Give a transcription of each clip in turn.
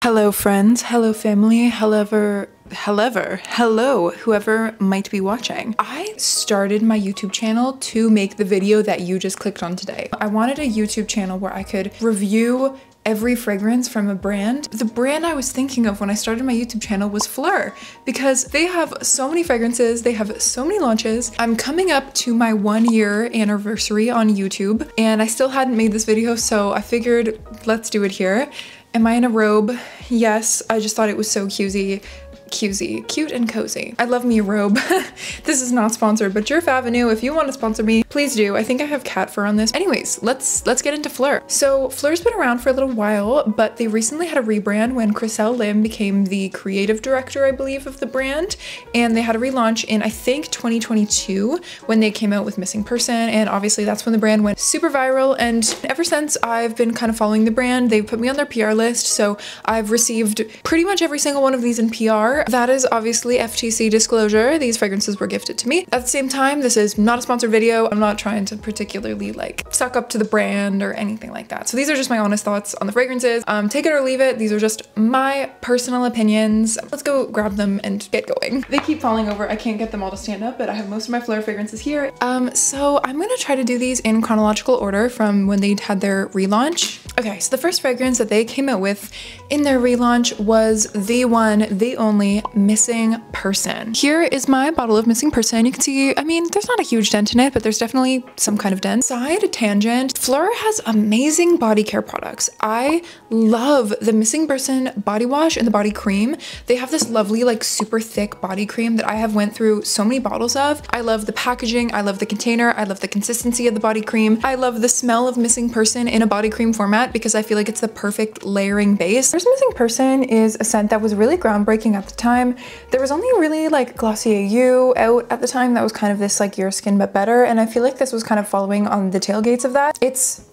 Hello friends, hello family, hello whoever might be watching. I started my YouTube channel to make the video that you just clicked on today. I wanted a YouTube channel where I could review every fragrance from a brand. The brand I was thinking of when I started my YouTube channel was PHLUR because they have so many fragrances, they have so many launches. I'm coming up to my 1-year anniversary on YouTube and I still hadn't made this video, so I figured let's do it here. Am I in a robe? Yes, I just thought it was so cute and cozy. I love me a robe. This is not sponsored, but Jerf Avenue, if you want to sponsor me, please do. I think I have cat fur on this. Anyways, let's get into PHLUR. So PHLUR's been around for a little while, but they recently had a rebrand when Chriselle Lim became the creative director, I believe, of the brand. And they had a relaunch in, I think, 2022 when they came out with Missing Person. And obviously that's when the brand went super viral. And ever since, I've been kind of following the brand. They've put me on their PR list. So I've received pretty much every single one of these in PR. That is obviously FTC disclosure. These fragrances were gifted to me. At the same time, this is not a sponsored video. I'm not trying to particularly like suck up to the brand or anything like that. So these are just my honest thoughts on the fragrances. Take it or leave it. These are just my personal opinions. Let's go grab them and get going. They keep falling over. I can't get them all to stand up, but I have most of my PHLUR fragrances here. So I'm gonna try to do these in chronological order from when they had their relaunch. Okay, so the first fragrance that they came out with in their relaunch was the one, the only Missing Person. Here is my bottle of Missing Person. You can see, I mean, there's not a huge dent in it, but there's definitely some kind of dent. Side tangent, PHLUR has amazing body care products. I love the Missing Person body wash and the body cream. They have this lovely, like super thick body cream that I have went through so many bottles of. I love the packaging. I love the container. I love the consistency of the body cream. I love the smell of Missing Person in a body cream format because I feel like it's the perfect layering base. First Missing Person is a scent that was really groundbreaking at the time. There was only really like Glossier You out at the time that was kind of this like Your Skin But Better, and I feel like this was kind of following on the tailgates of that. It's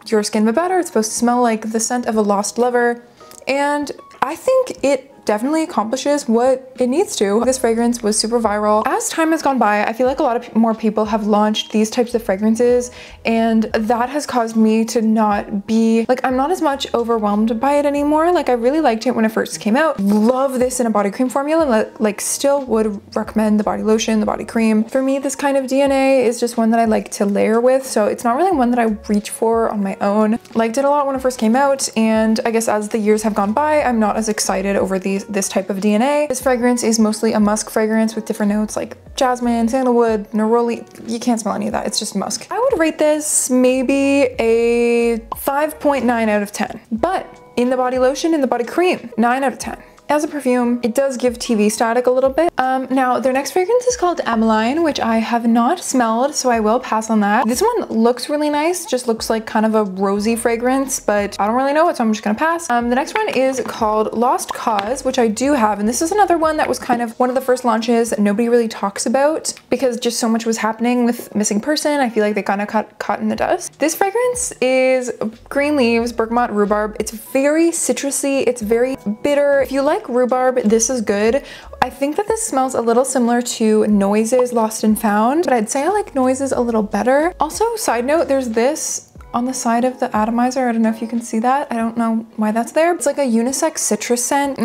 Your Skin But Better. It's supposed to smell like the scent of a lost lover, and I think it definitely accomplishes what it needs to. This fragrance was super viral. As time has gone by, I feel like a lot of more people have launched these types of fragrances, and that has caused me to not be like, I'm not as much overwhelmed by it anymore. Like I really liked it when it first came out. Love this in a body cream formula. Like still would recommend the body lotion, the body cream. For me, this kind of DNA is just one that I like to layer with. So it's not really one that I reach for on my own. Liked it a lot when it first came out. And I guess as the years have gone by, I'm not as excited over this type of DNA. This fragrance is mostly a musk fragrance with different notes like jasmine, sandalwood, neroli. You can't smell any of that. It's just musk. I would rate this maybe a 5.9 out of 10. But in the body lotion, in the body cream, 9 out of 10. As a perfume, it does give TV static a little bit. Now, their next fragrance is called mline, which I have not smelled, so I will pass on that. This one looks really nice, just looks like kind of a rosy fragrance, but I don't really know it, so I'm just gonna pass. The next one is called Lost Cause, which I do have, and this is another one that was kind of one of the first launches that nobody really talks about because just so much was happening with Missing Person. I feel like they kind of got caught in the dust. This fragrance is green leaves, bergamot, rhubarb. It's very citrusy, it's very bitter. If you like rhubarb, this is good. I think that this smells a little similar to Noises Lost and Found, but I'd say I like Noises a little better. Also, side note, there's this on the side of the atomizer. I don't know if you can see that. I don't know why that's there. It's like a unisex citrus scent.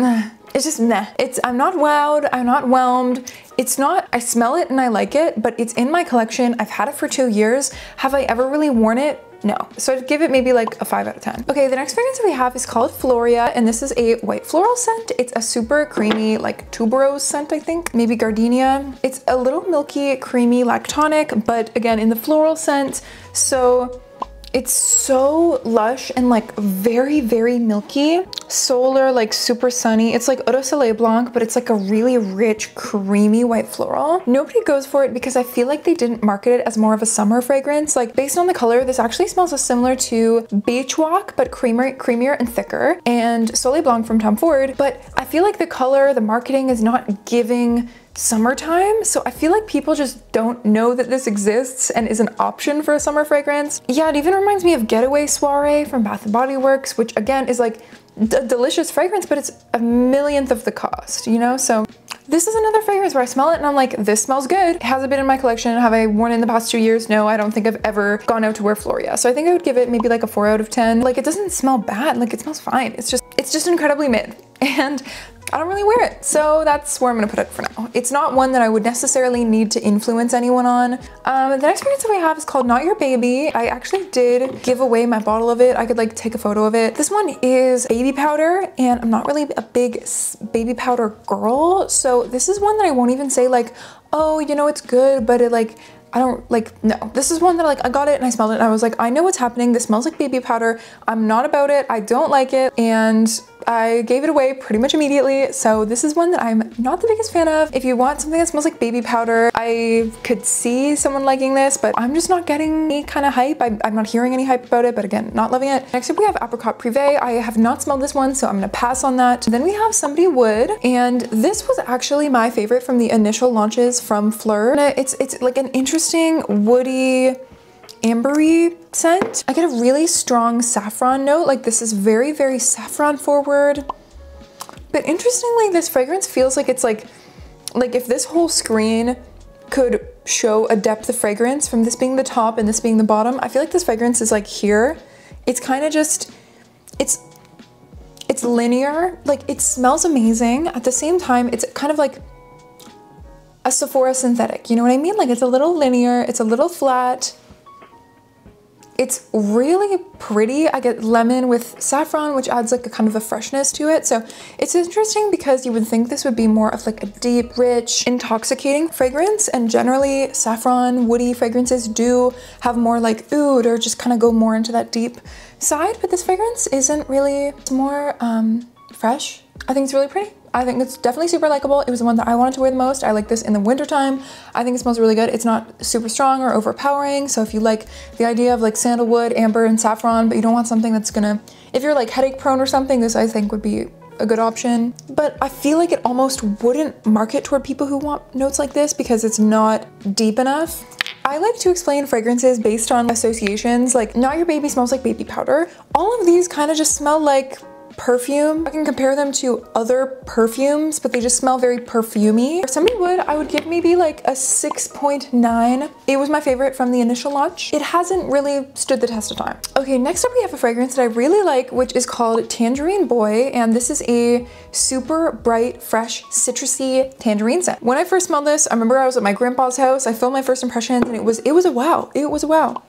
It's just meh. I'm not wowed, I'm not whelmed. It's not, I smell it and I like it, but it's in my collection. I've had it for 2 years. Have I ever really worn it? No. So I'd give it maybe like a 5 out of 10. Okay, the next fragrance that we have is called Floria, and this is a white floral scent. It's a super creamy, like tuberose scent, I think. Maybe gardenia. It's a little milky, creamy, lactonic, but again, in the floral scent. So it's so lush and like very, very milky. Solar, like super sunny. It's like Eau de Soleil Blanc, but it's like a really rich, creamy white floral. Nobody goes for it because I feel like they didn't market it as more of a summer fragrance. Like based on the color, this actually smells similar to Beach Walk, but creamier and thicker, and Soleil Blanc from Tom Ford. But I feel like the color, the marketing is not giving summertime, so I feel like people just don't know that this exists and is an option for a summer fragrance. Yeah, it even reminds me of Getaway Soiree from Bath & Body Works, which again is like a delicious fragrance, but it's a millionth of the cost, you know? So this is another fragrance where I smell it and I'm like, this smells good. Has it been in my collection? Have I worn it in the past 2 years? No, I don't think I've ever gone out to wear Floria. So I think I would give it maybe like a 4 out of 10. Like it doesn't smell bad, like it smells fine. It's just incredibly mid. and I don't really wear it, so that's where I'm gonna put it for now. It's not one that I would necessarily need to influence anyone on. The next fragrance that we have is called Not Your Baby. I actually did give away my bottle of it. I could like take a photo of it. This one is baby powder, and I'm not really a big baby powder girl, so this is one that I won't even say like, oh, you know, it's good, but it like, I don't like, no. This is one that like, I got it and I smelled it and I was like, I know what's happening. This smells like baby powder. I'm not about it. I don't like it. And I gave it away pretty much immediately. So this is one that I'm not the biggest fan of. If you want something that smells like baby powder, I could see someone liking this, but I'm just not getting any kind of hype. I'm not hearing any hype about it, but again, not loving it. Next up, we have Apricot Privé. I have not smelled this one, so I'm gonna pass on that. Then we have Somebody Would, and this was actually my favorite from the initial launches from PHLUR. It's like an interesting woody, ambery scent. I get a really strong saffron note. Like this is very, very saffron forward. But interestingly, this fragrance feels like it's like if this whole screen could show a depth of fragrance from this being the top and this being the bottom, I feel like this fragrance is like here. It's kind of just, it's linear. Like it smells amazing. At the same time, it's kind of like a Sephora synthetic. You know what I mean? Like it's a little linear, it's a little flat. It's really pretty. I get lemon with saffron, which adds like a kind of a freshness to it. So it's interesting because you would think this would be more of like a deep, rich, intoxicating fragrance. And generally saffron, woody fragrances do have more like oud or just kind of go more into that deep side. But this fragrance isn't really, it's more fresh. I think it's really pretty. I think it's definitely super likable. It was the one that I wanted to wear the most. I like this in the wintertime. I think it smells really good. It's not super strong or overpowering. So if you like the idea of like sandalwood, amber, and saffron, but you don't want something that's gonna, if you're like headache prone or something, this I think would be a good option. But I feel like it almost wouldn't market toward people who want notes like this because it's not deep enough. I like to explain fragrances based on associations. Like Not Your Baby smells like baby powder. All of these kind of just smell like perfume. I can compare them to other perfumes, but they just smell very perfumey. If Somebody Would, I would give maybe like a 6.9. It was my favorite from the initial launch. It hasn't really stood the test of time. Okay, next up we have a fragrance that I really like, which is called Tangerine Boy, and this is a super bright, fresh, citrusy tangerine scent. When I first smelled this, I remember I was at my grandpa's house. I filmed my first impressions, and it was a wow. It was a wow.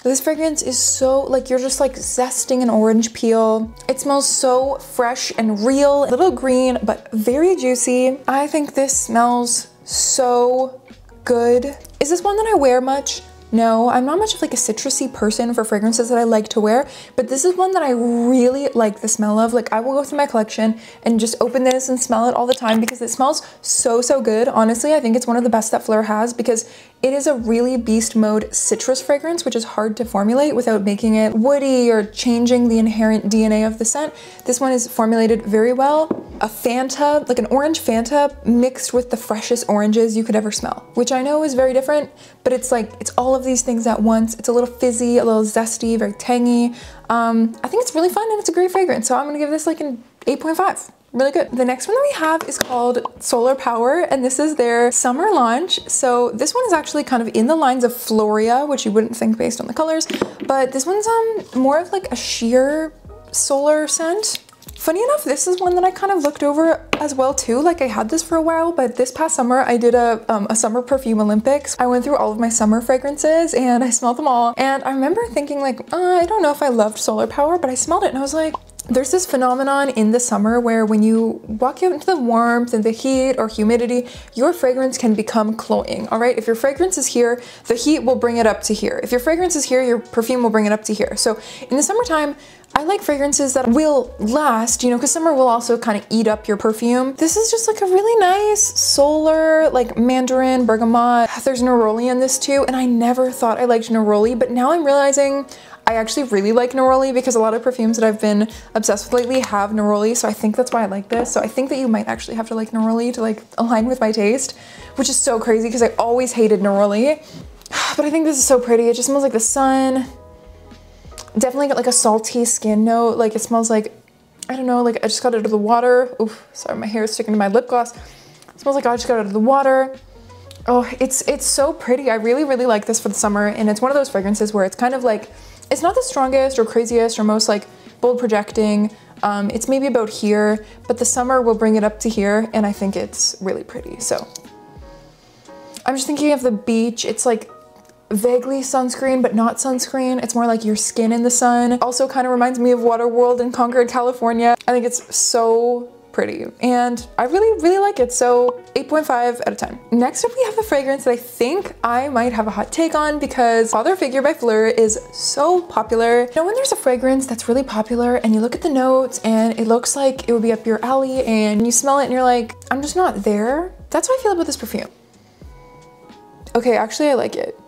This fragrance is so, like, you're just like zesting an orange peel. It smells so fresh and real, a little green, but very juicy. I think this smells so good. Is this one that I wear much? No, I'm not much of like a citrusy person for fragrances that I like to wear, but this is one that I really like the smell of. Like I will go through my collection and just open this and smell it all the time because it smells so, so good. Honestly, I think it's one of the best that PHLUR has because it is a really beast mode citrus fragrance, which is hard to formulate without making it woody or changing the inherent DNA of the scent. This one is formulated very well. A Fanta, like an orange Fanta mixed with the freshest oranges you could ever smell, which I know is very different, but it's like, it's all of these things at once. It's a little fizzy, a little zesty, very tangy. I think it's really fun and it's a great fragrance. So I'm gonna give this like an 8.5. Really good. The next one that we have is called Solar Power, and this is their summer launch. So this one is actually kind of in the lines of Floria, which you wouldn't think based on the colors, but this one's more of like a sheer solar scent. Funny enough, this is one that I kind of looked over as well too. Like I had this for a while, but this past summer I did a summer perfume Olympics. I went through all of my summer fragrances and I smelled them all. And I remember thinking like, I don't know if I loved Solar Power, but I smelled it and I was like, there's this phenomenon in the summer where when you walk out into the warmth and the heat or humidity, your fragrance can become cloying, all right? If your fragrance is here, the heat will bring it up to here. If your fragrance is here, your perfume will bring it up to here. So in the summertime, I like fragrances that will last, you know, because summer will also kind of eat up your perfume. This is just like a really nice solar, like mandarin, bergamot. There's neroli in this too, and I never thought I liked neroli, but now I'm realizing I actually really like neroli because a lot of perfumes that I've been obsessed with lately have neroli, so I think that's why I like this. So I think that you might actually have to like neroli to like align with my taste, which is so crazy because I always hated neroli. But I think this is so pretty. It just smells like the sun. Definitely got like a salty skin note. Like it smells like, I don't know, like I just got it out of the water. Oof, sorry, my hair is sticking to my lip gloss. It smells like I just got it out of the water. Oh, it's so pretty. I really, really like this for the summer. And it's one of those fragrances where it's kind of like, it's not the strongest or craziest or most like bold projecting It's maybe about here, but the summer will bring it up to here, and I think it's really pretty. So I'm just thinking of the beach. It's like vaguely sunscreen, but not sunscreen. It's more like your skin in the sun. Also kind of reminds me of Waterworld in Concord, California. I think it's so pretty, and I really like it. So 8.5 out of 10. Next up, we have a fragrance that I think I might have a hot take on because Father Figure by PHLUR is so popular. You know when there's a fragrance that's really popular and you look at the notes and it looks like it would be up your alley and you smell it and you're like, I'm just not there? That's how I feel about this perfume. Okay, actually I like it.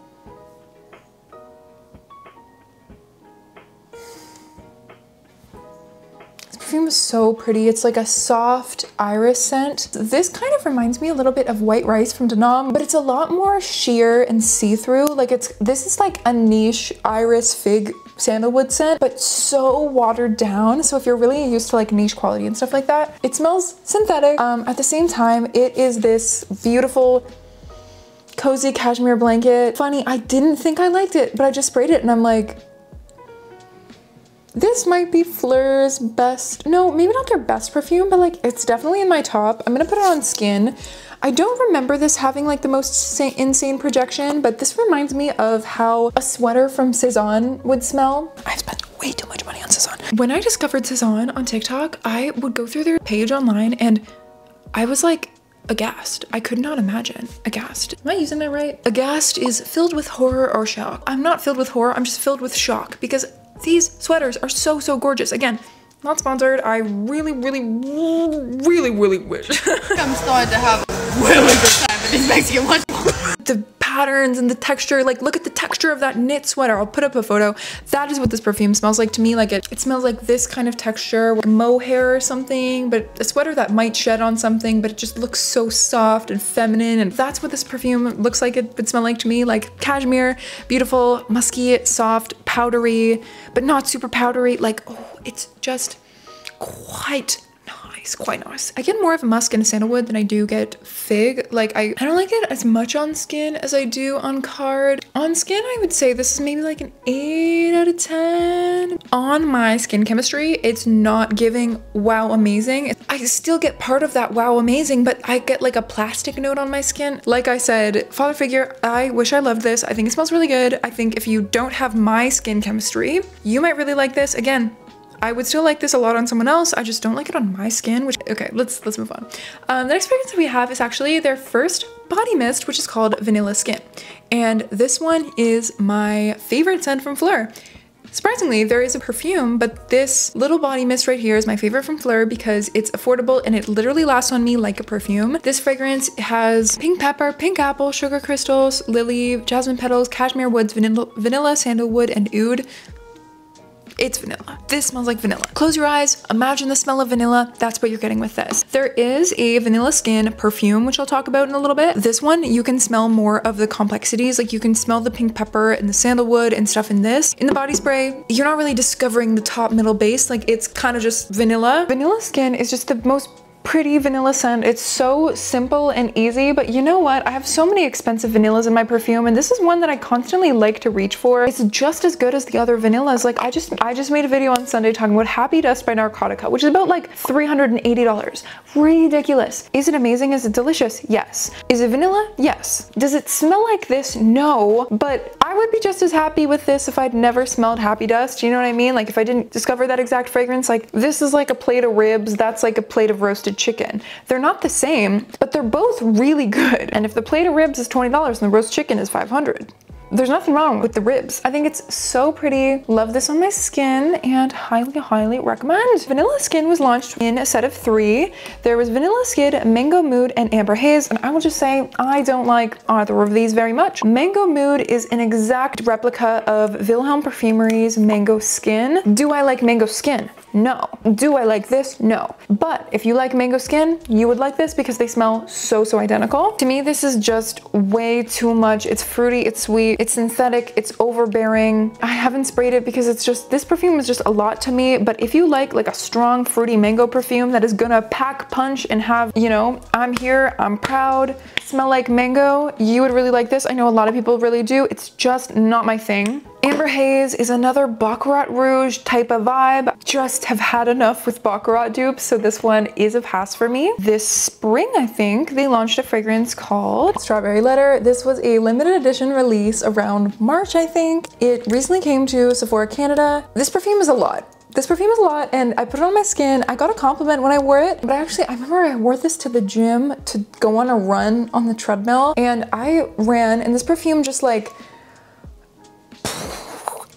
Perfume is so pretty. It's like a soft iris scent. This kind of reminds me a little bit of White Rice from Denom, but it's a lot more sheer and see-through. Like this is like a niche iris fig sandalwood scent, but so watered down. So if you're really used to like niche quality and stuff like that, it smells synthetic. At the same time, it is this beautiful cozy cashmere blanket. Funny, I didn't think I liked it, but I just sprayed it and I'm like, this might be PHLUR's best, no, maybe not their best perfume, but like it's definitely in my top. I'm gonna put it on skin. I don't remember this having like the most insane projection, but this reminds me of how a sweater from Cezanne would smell. I've spent way too much money on Cezanne. When I discovered Cezanne on TikTok, I would go through their page online and I was like, aghast. I could not imagine. Aghast. Am I using that right? Aghast is filled with horror or shock. I'm not filled with horror, I'm just filled with shock because these sweaters are so gorgeous. Again, not sponsored. I really wish. I'm starting to have a really good time with these Mexican ones. The patterns and the texture, like look at the texture of that knit sweater. I'll put up a photo. That is what this perfume smells like to me. Like it smells like this kind of texture, like mohair or something, but a sweater that might shed on something, but it just looks so soft and feminine. And that's what this perfume looks like it would smell like to me. Like cashmere, beautiful, musky, soft, powdery, but not super powdery. Like, oh, it's just quite nice. I get more of a musk and a sandalwood than I do get fig. Like I don't like it as much on skin as I do on card. On skin, I would say this is maybe like an 8 out of 10. On my skin chemistry, it's not giving wow amazing. I still get part of that wow amazing, but I get like a plastic note on my skin. Like I said, Father Figure, I wish I loved this. I think it smells really good. I think if you don't have my skin chemistry, you might really like this. Again, I would still like this a lot on someone else. I just don't like it on my skin, which, okay, let's move on. The next fragrance that we have is actually their first body mist, which is called Vanilla Skin. And this one is my favorite scent from PHLUR. Surprisingly, there is a perfume, but this little body mist right here is my favorite from PHLUR because it's affordable and it literally lasts on me like a perfume. This fragrance has pink pepper, pink apple, sugar crystals, lily, jasmine petals, cashmere woods, vanilla, sandalwood, and oud. It's vanilla. This smells like vanilla. Close your eyes, imagine the smell of vanilla. That's what you're getting with this. There is a Vanilla Skin perfume, which I'll talk about in a little bit. This one, you can smell more of the complexities. Like you can smell the pink pepper and the sandalwood and stuff in this. In the body spray, you're not really discovering the top, middle, base. Like it's kind of just vanilla. Vanilla Skin is just the most pretty vanilla scent. It's so simple and easy, but you know what? I have so many expensive vanillas in my perfume, and this is one that I constantly like to reach for. It's just as good as the other vanillas. Like I just made a video on Sunday talking about Happy Dust by Narcotica, which is about like $380. Ridiculous. Is it amazing? Is it delicious? Yes. Is it vanilla? Yes. Does it smell like this? No, but I would be just as happy with this if I'd never smelled Happy Dust. You know what I mean? Like if I didn't discover that exact fragrance, like this is like a plate of ribs, that's like a plate of roasted chicken. They're not the same, but they're both really good. And if the plate of ribs is $20 and the roast chicken is $500, there's nothing wrong with the ribs. I think it's so pretty. Love this on my skin and highly recommend. Vanilla Skin was launched in a set of 3. There was Vanilla Skin, Mango Mood, and Amber Haze. And I will just say, I don't like either of these very much. Mango Mood is an exact replica of Wilhelm Perfumery's Mango Skin. Do I like Mango Skin? No. Do I like this? No. But if you like Mango Skin, you would like this because they smell so identical. To me, this is just way too much. It's fruity, it's sweet, it's synthetic, it's overbearing. I haven't sprayed it because it's just, this perfume is just a lot to me. But if you like a strong fruity mango perfume that is gonna pack punch and have, you know, I'm here, I'm proud, smell like mango, you would really like this. I know a lot of people really do. It's just not my thing. Amber Haze is another Baccarat Rouge type of vibe. Just have had enough with Baccarat dupes, so this one is a pass for me. This spring, I think, they launched a fragrance called Strawberry Letter. This was a limited edition release around March, I think. It recently came to Sephora Canada. This perfume is a lot. This perfume is a lot, and I put it on my skin. I got a compliment when I wore it, but I remember I wore this to the gym to go on a run on the treadmill, and I ran, and this perfume just like,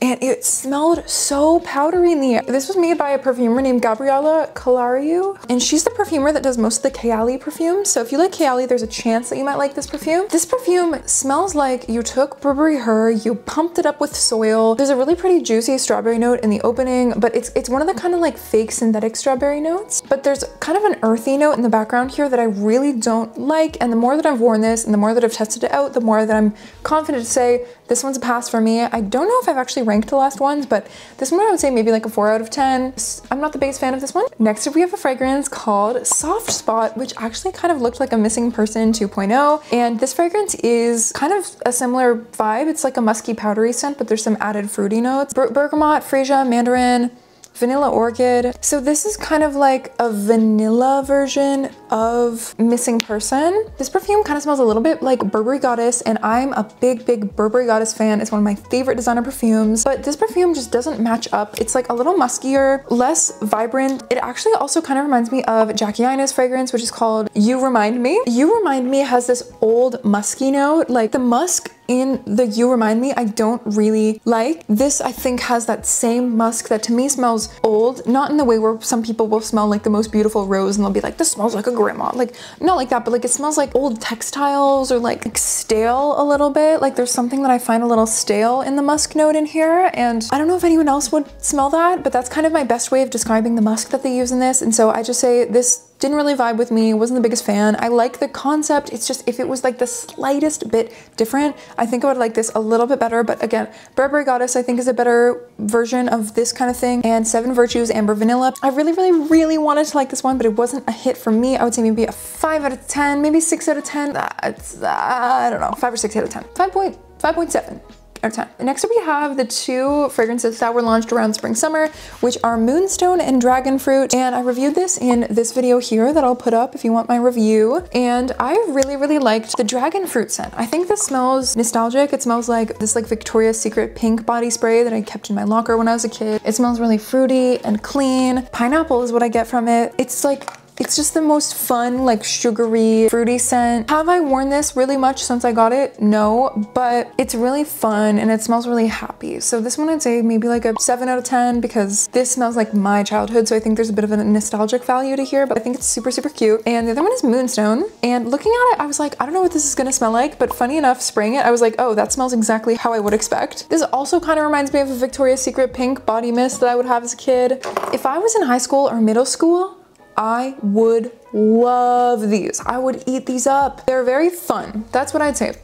and it smelled so powdery in the air. This was made by a perfumer named Gabriella Collariu, and she's the perfumer that does most of the Kayali perfumes. So if you like Kayali, there's a chance that you might like this perfume. This perfume smells like you took Burberry Her, you pumped it up with soil. There's a really pretty juicy strawberry note in the opening, but it's one of the kind of like fake synthetic strawberry notes. But there's kind of an earthy note in the background here that I really don't like. And the more that I've worn this and the more that I've tested it out, the more that I'm confident to say this one's a pass for me. I don't know if I've actually ranked the last ones, but this one I would say maybe like a 4 out of 10. I'm not the biggest fan of this one. Next up we have a fragrance called Soft Spot, which actually kind of looked like a Missing Person 2.0. And this fragrance is kind of a similar vibe. It's like a musky powdery scent, but there's some added fruity notes. Bergamot, freesia, mandarin, vanilla orchid. So this is kind of like a vanilla version of Missing Person. This perfume kind of smells a little bit like Burberry Goddess, and I'm a big Burberry Goddess fan. It's one of my favorite designer perfumes, but this perfume just doesn't match up. It's like a little muskier, less vibrant. It actually also kind of reminds me of Jackie Aina's fragrance, which is called You Remind Me. You Remind Me has this old musky note, like the musk in the You Remind Me I don't really like. This I think has that same musk that to me smells old, not in the way where some people will smell like the most beautiful rose and they'll be like, this smells like a grandma. Like, not like that, but like it smells like old textiles or like stale a little bit. Like there's something that I find a little stale in the musk note in here, and I don't know if anyone else would smell that, but that's kind of my best way of describing the musk that they use in this. And so I just say this didn't really vibe with me, wasn't the biggest fan. I like the concept, it's just if it was like the slightest bit different, I think I would like this a little bit better. But again, Burberry Goddess I think is a better version of this kind of thing, and Seven Virtues Amber Vanilla. I really wanted to like this one, but it wasn't a hit for me. I would say maybe a 5 out of 10, maybe 6 out of 10. That's, I don't know, 5 or 6 out of 10. 5.7. Out of 10. Next up we have the two fragrances that were launched around spring summer, which are Moonstone and Dragon Fruit, and I reviewed this in this video here that I'll put up if you want my review, and I really liked the Dragon Fruit scent. I think this smells nostalgic. It smells like this like Victoria's Secret pink body spray that I kept in my locker when I was a kid. It smells really fruity and clean. Pineapple is what I get from it. It's just the most fun, like sugary, fruity scent. Have I worn this really much since I got it? No, but it's really fun and it smells really happy. So this one I'd say maybe like a 7 out of 10 because this smells like my childhood. So I think there's a bit of a nostalgic value to here, but I think it's super cute. And the other one is Moonstone. And looking at it, I was like, I don't know what this is gonna smell like, but funny enough, spraying it, I was like, oh, that smells exactly how I would expect. This also kind of reminds me of a Victoria's Secret pink body mist that I would have as a kid. If I was in high school or middle school, I would love these. I would eat these up. They're very fun. That's what I'd say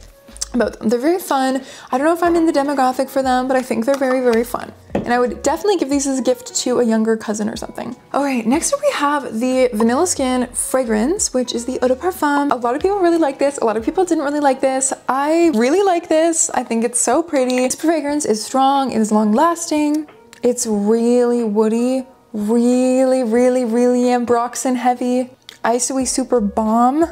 about them. They're very fun. I don't know if I'm in the demographic for them, but I think they're very fun. And I would definitely give these as a gift to a younger cousin or something. All right, next up we have the Vanilla Skin fragrance, which is the Eau de Parfum. A lot of people really like this. A lot of people didn't really like this. I really like this. I think it's so pretty. This fragrance is strong. It is long lasting. It's really woody. Really Ambroxan heavy, isoe super bomb,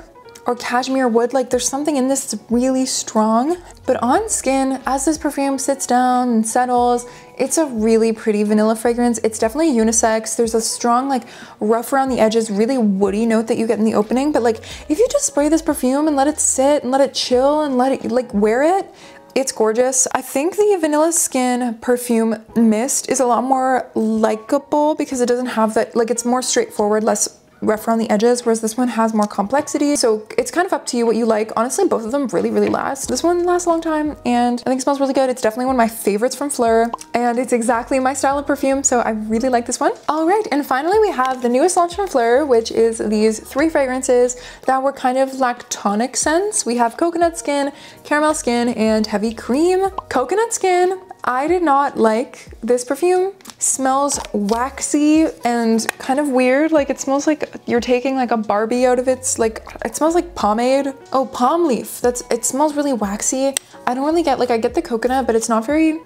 or cashmere wood. Like there's something in this that's really strong, but on skin, as this perfume sits down and settles, it's a really pretty vanilla fragrance. It's definitely unisex. There's a strong, like rough around the edges, really woody note that you get in the opening, but like if you just spray this perfume and let it sit and let it chill and let it like wear it, it's gorgeous. I think the Vanilla Skin perfume mist is a lot more likable because it doesn't have that, like it's more straightforward, less rough around the edges, whereas this one has more complexity. So it's kind of up to you what you like. Honestly, both of them really last. This one lasts a long time and I think it smells really good. It's definitely one of my favorites from PHLUR and it's exactly my style of perfume, so I really like this one. All right, and finally we have the newest launch from PHLUR, which is these 3 fragrances that were kind of lactonic scents. We have Coconut Skin, Caramel Skin, and Heavy Cream. Coconut Skin, I did not like this perfume. Smells waxy and kind of weird. Like it smells like you're taking like a Barbie out of its, like, it smells like pomade. Oh, palm leaf. It smells really waxy. I don't really get, like I get the coconut, but it's not very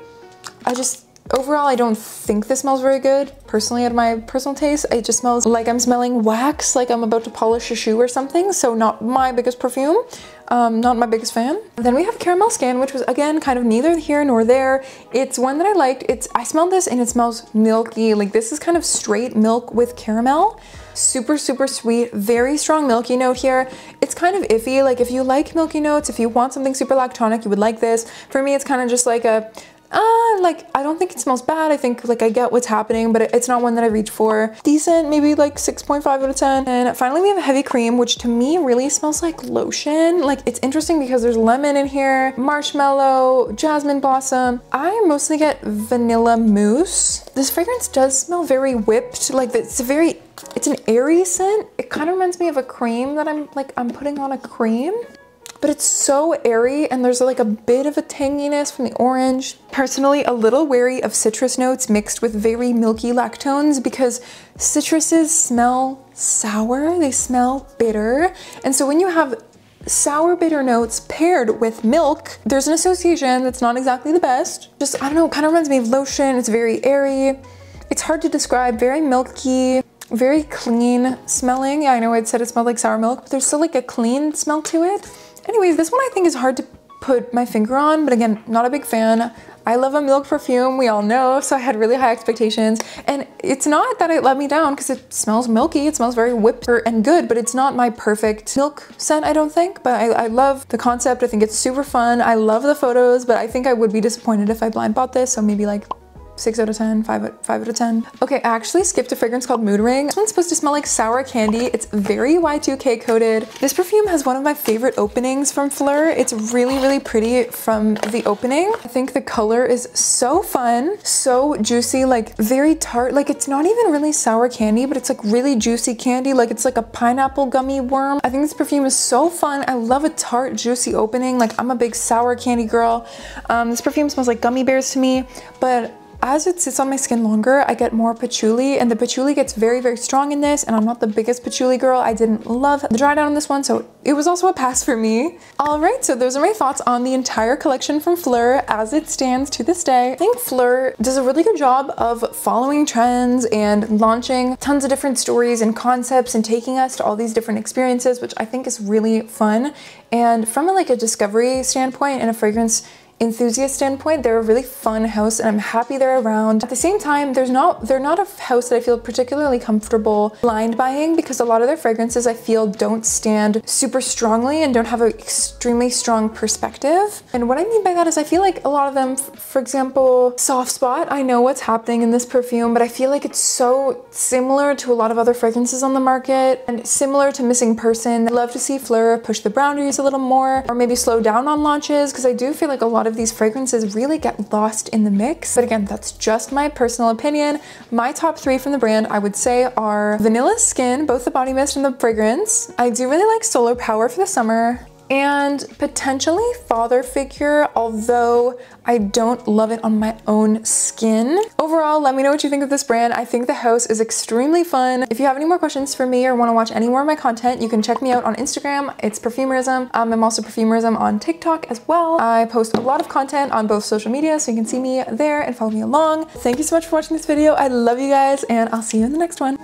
Overall, I don't think this smells very good. Personally, at my personal taste, it just smells like I'm smelling wax, like I'm about to polish a shoe or something. So not my biggest perfume, not my biggest fan. Then we have Caramel Skin, which was again, kind of neither here nor there. It's one that I liked. I smelled this and it smells milky. Like this is kind of straight milk with caramel. Super, super sweet, very strong milky note here. It's kind of iffy. Like if you like milky notes, if you want something super lactonic, you would like this. For me, it's kind of just like a, like, I don't think it smells bad. I think like I get what's happening, but it's not one that I reach for. Decent, maybe like 6.5 out of 10. And finally we have a heavy cream, which to me really smells like lotion. Like it's interesting because there's lemon in here, marshmallow, jasmine blossom. I mostly get vanilla mousse. This fragrance does smell very whipped. Like it's an airy scent. It kind of reminds me of a cream that I'm putting on a cream. But it's so airy and there's like a bit of a tanginess from the orange. Personally, a little wary of citrus notes mixed with very milky lactones because citruses smell sour, they smell bitter. And so when you have sour bitter notes paired with milk, there's an association that's not exactly the best. Just, I don't know, kind of reminds me of lotion. It's very airy. It's hard to describe, very milky, very clean smelling. Yeah, I know I said it smelled like sour milk, but there's still like a clean smell to it. Anyways, this one I think is hard to put my finger on, but again, not a big fan. I love a milk perfume, we all know, so I had really high expectations. And it's not that it let me down because it smells milky, it smells very whipped and good, but it's not my perfect milk scent, I don't think. But I love the concept, I think it's super fun. I love the photos, but I think I would be disappointed if I blind bought this, so maybe like 6 out of 10, 5 out of 10. Okay, I actually skipped a fragrance called Mood Ring. This one's supposed to smell like sour candy. It's very Y2K coated. This perfume has one of my favorite openings from PHLUR. It's really, really pretty from the opening. I think the color is so fun, so juicy, like very tart. Like it's not even really sour candy, but it's like really juicy candy. Like it's like a pineapple gummy worm. I think this perfume is so fun. I love a tart, juicy opening. Like I'm a big sour candy girl. This perfume smells like gummy bears to me, but as it sits on my skin longer, I get more patchouli, and the patchouli gets very, very strong in this, and I'm not the biggest patchouli girl. I didn't love the dry down on this one, so it was also a pass for me. All right, so those are my thoughts on the entire collection from PHLUR as it stands to this day. I think PHLUR does a really good job of following trends and launching tons of different stories and concepts and taking us to all these different experiences, which I think is really fun. And from a discovery standpoint and a fragrance enthusiast standpoint, they're a really fun house and I'm happy they're around. At the same time, they're not a house that I feel particularly comfortable blind buying because a lot of their fragrances I feel don't stand super strongly and don't have an extremely strong perspective. And what I mean by that is I feel like a lot of them, for example, Soft Spot, I know what's happening in this perfume, but I feel like it's so similar to a lot of other fragrances on the market and similar to Missing Person. I'd love to see PHLUR push the boundaries a little more or maybe slow down on launches because I do feel like a lot of these fragrances really get lost in the mix. But again, that's just my personal opinion. My top 3 from the brand I would say are Vanilla Skin, both the body mist and the fragrance. I do really like Solar Power for the summer. And potentially Father Figure, although I don't love it on my own skin. Overall, let me know what you think of this brand. I think the house is extremely fun. If you have any more questions for me or want to watch any more of my content, you can check me out on Instagram. It's perfumerism. I'm also perfumerism on TikTok as well. I post a lot of content on both social media, so you can see me there and follow me along. Thank you so much for watching this video. I love you guys, and I'll see you in the next one.